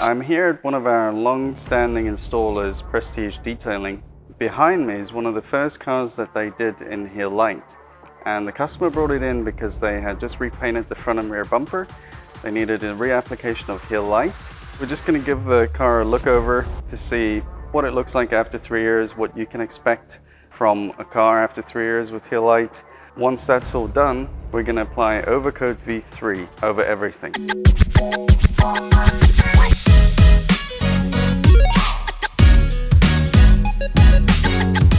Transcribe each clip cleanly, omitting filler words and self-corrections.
I'm here at one of our long-standing installers, Prestige Detailing. Behind me is one of the first cars that they did in Heal Lite. And the customer brought it in because they had just repainted the front and rear bumper. They needed a reapplication of Heal Lite. We're just going to give the car a look over to see what it looks like after 3 years, what you can expect from a car after 3 years with Heal Lite. Once that's all done, we're going to apply Overcoat V3 over everything.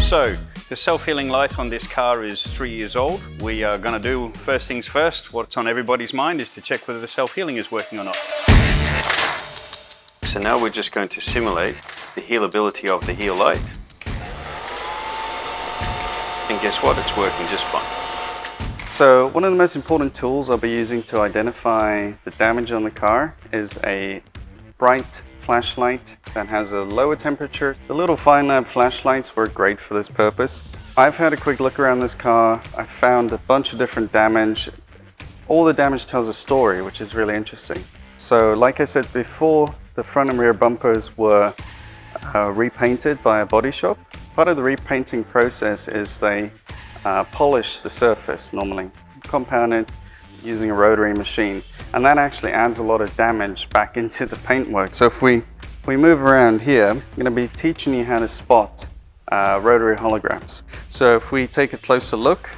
So, the self-healing light on this car is 3 years old. We are going to do first things first. What's on everybody's mind is to check whether the self-healing is working or not. So now we're just going to simulate the healability of the Heal Lite. And guess what? It's working just fine. So one of the most important tools I'll be using to identify the damage on the car is a bright flashlight that has a lower temperature. The little FEYNLAB flashlights work great for this purpose. I've had a quick look around this car. I found a bunch of different damage. All the damage tells a story, which is really interesting. So like I said before, the front and rear bumpers were repainted by a body shop. Part of the repainting process is they polish the surface normally, compound it using a rotary machine, and that actually adds a lot of damage back into the paintwork. So if we move around here, I'm going to be teaching you how to spot rotary holograms. So if we take a closer look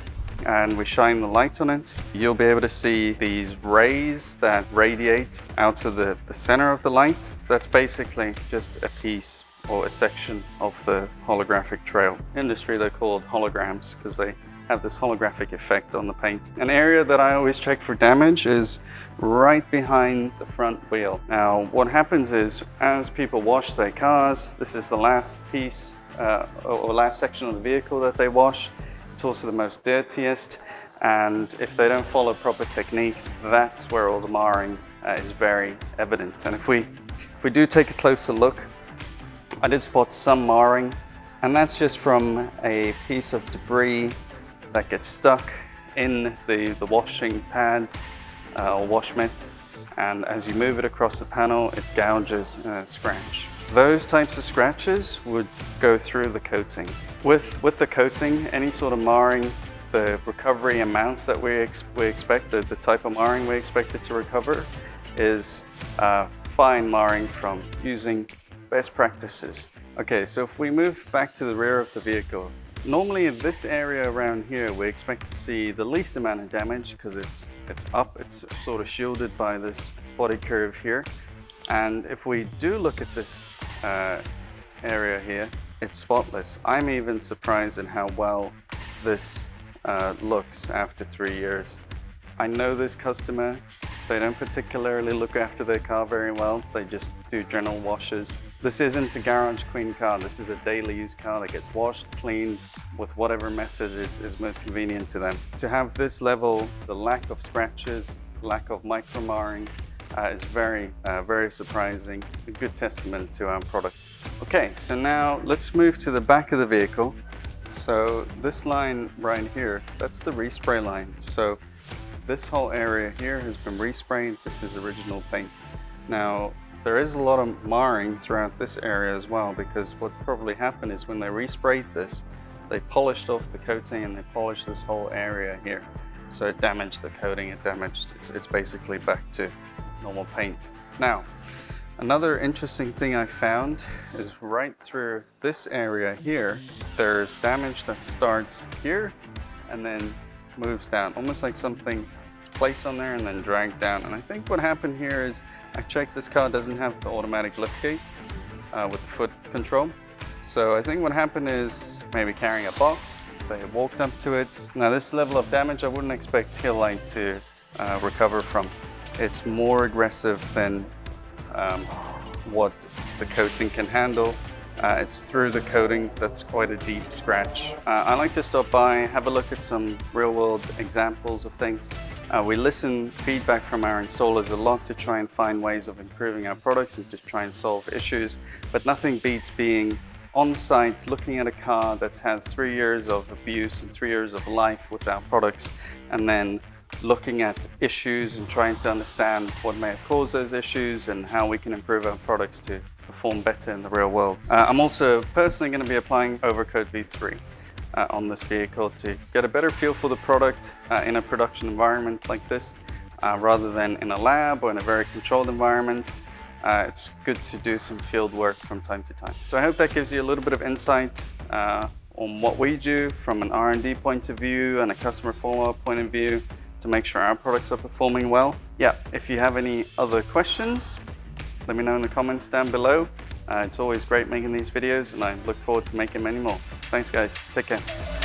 and we shine the light on it, you'll be able to see these rays that radiate out of the center of the light. That's basically just a piece or a section of the holographic trail. In industry, they're called holograms because they have this holographic effect on the paint. An area that I always check for damage is right behind the front wheel. Now, what happens is, as people wash their cars, this is the last piece or last section of the vehicle that they wash. It's also the most dirtiest, and if they don't follow proper techniques, that's where all the marring is very evident. And if we do take a closer look, I did spot some marring, and that's just from a piece of debris that gets stuck in the washing pad or wash mitt, and as you move it across the panel, it gouges and a scratch. Those types of scratches would go through the coating. With the coating, any sort of marring, the recovery amounts that we expect, the type of marring we expect it to recover is fine marring from using best practices. Okay, so if we move back to the rear of the vehicle, normally in this area around here, we expect to see the least amount of damage because it's up, it's sort of shielded by this body curve here. And if we do look at this area here, it's spotless. I'm even surprised at how well this looks after 3 years. I know this customer, they don't particularly look after their car very well. They just do general washes. This isn't a garage clean car. This is a daily use car that gets washed, cleaned with whatever method is most convenient to them. To have this level, the lack of scratches, lack of micro marring is very surprising. A good testament to our product. Okay, so now let's move to the back of the vehicle. So this line right here, that's the respray line. So this whole area here has been resprayed. This is original paint. Now, there is a lot of marring throughout this area as well, because what probably happened is when they resprayed this, they polished off the coating and they polished this whole area here. So it damaged the coating, it's basically back to normal paint. Now, another interesting thing I found is right through this area here, there's damage that starts here and then moves down, almost like something placed on there and then dragged down. And I think what happened here is, I checked this car doesn't have the automatic liftgate with the foot control. So I think what happened is maybe carrying a box, they walked up to it. Now this level of damage I wouldn't expect Heal Lite to recover from. It's more aggressive than what the coating can handle. It's through the coating, that's quite a deep scratch. I like to stop by, have a look at some real-world examples of things. We listen feedback from our installers a lot to try and find ways of improving our products and to try and solve issues, but nothing beats being on site looking at a car that's had 3 years of abuse and 3 years of life with our products, and then looking at issues and trying to understand what may have caused those issues and how we can improve our products to perform better in the real world. I'm also personally going to be applying Overcoat V3 on this vehicle to get a better feel for the product in a production environment like this, rather than in a lab or in a very controlled environment. It's good to do some field work from time to time. So I hope that gives you a little bit of insight on what we do from an R&D point of view and a customer follow-up point of view to make sure our products are performing well. Yeah, if you have any other questions, let me know in the comments down below. It's always great making these videos, and I look forward to making many more. Thanks guys, take care.